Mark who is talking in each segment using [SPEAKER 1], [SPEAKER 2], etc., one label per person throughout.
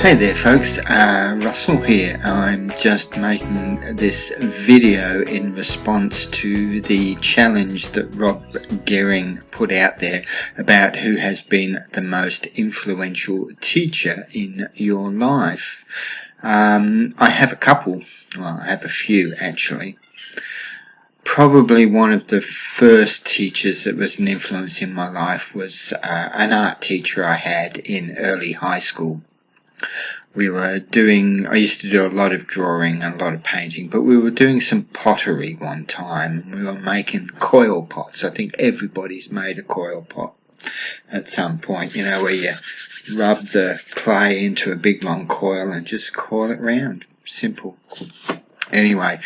[SPEAKER 1] Hey there folks, Russell here. I'm just making this video in response to the challenge that Rob Gehring put out there about who has been the most influential teacher in your life. I have a couple, well I have a few actually. Probably one of the first teachers that was an influence in my life was an art teacher I had in early high school. I used to do a lot of drawing and a lot of painting, but we were doing some pottery one time. We were making coil pots. I think everybody's made a coil pot at some point, where you rub the clay into a big long coil and just coil it round. Simple. Anyway,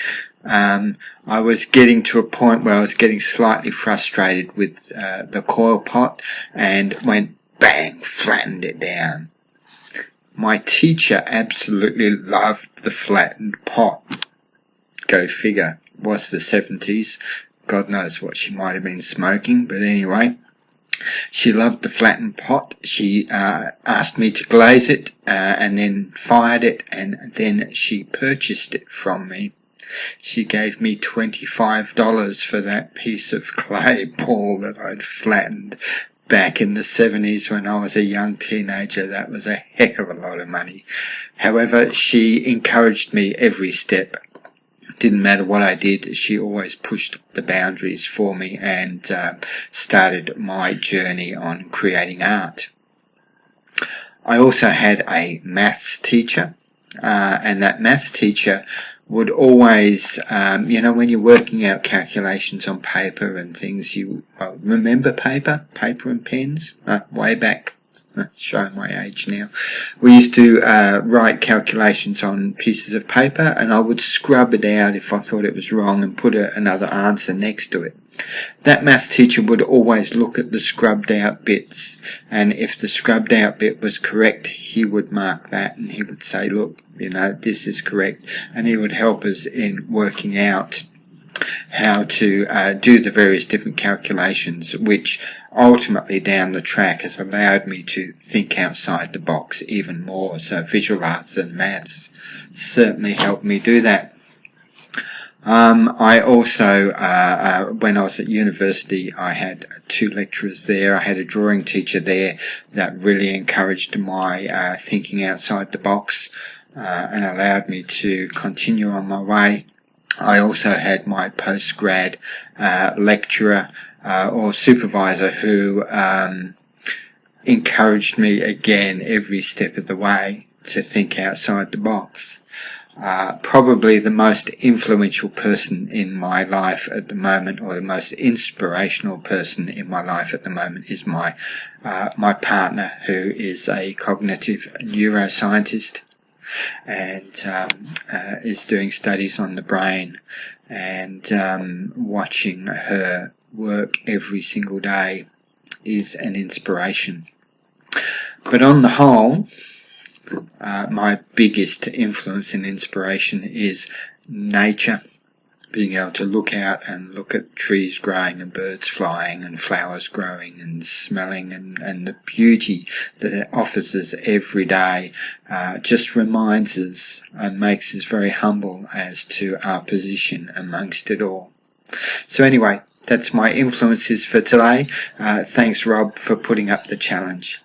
[SPEAKER 1] I was getting to a point where I was getting slightly frustrated with the coil pot and went bang, flattened it down. My teacher absolutely loved the flattened pot. Go figure. It was the 70s. God knows what she might have been smoking, but anyway, she loved the flattened pot. She asked me to glaze it and then fired it, and then she purchased it from me. She gave me $25 for that piece of clay ball that I'd flattened. Back in the 70s when I was a young teenager, that was a heck of a lot of money. However, she encouraged me every step. Didn't matter what I did, she always pushed the boundaries for me and started my journey on creating art. I also had a maths teacher, and that maths teacher would always, when you're working out calculations on paper and things, you remember paper and pens, way back, showing my age now. We used to write calculations on pieces of paper, and I would scrub it out if I thought it was wrong and put another answer next to it. That maths teacher would always look at the scrubbed out bits, and if the scrubbed out bit was correct, he would mark that and he would say, look, this is correct, and he would help us in working out how to do the various different calculations, which ultimately down the track has allowed me to think outside the box even more. So visual arts and maths certainly helped me do that. I also, when I was at university, I had two lecturers there. I had a drawing teacher there that really encouraged my thinking outside the box and allowed me to continue on my way. I also had my post-grad lecturer or supervisor who encouraged me again every step of the way to think outside the box. Probably the most influential person in my life at the moment, or the most inspirational person in my life at the moment, is my partner, who is a cognitive neuroscientist and is doing studies on the brain, and watching her work every single day is an inspiration. But on the whole, my biggest influence and inspiration is nature. Being able to look out and look at trees growing and birds flying and flowers growing and smelling, and the beauty that it offers us every day just reminds us and makes us very humble as to our position amongst it all. So anyway, that's my influences for today. Thanks Rob for putting up the challenge.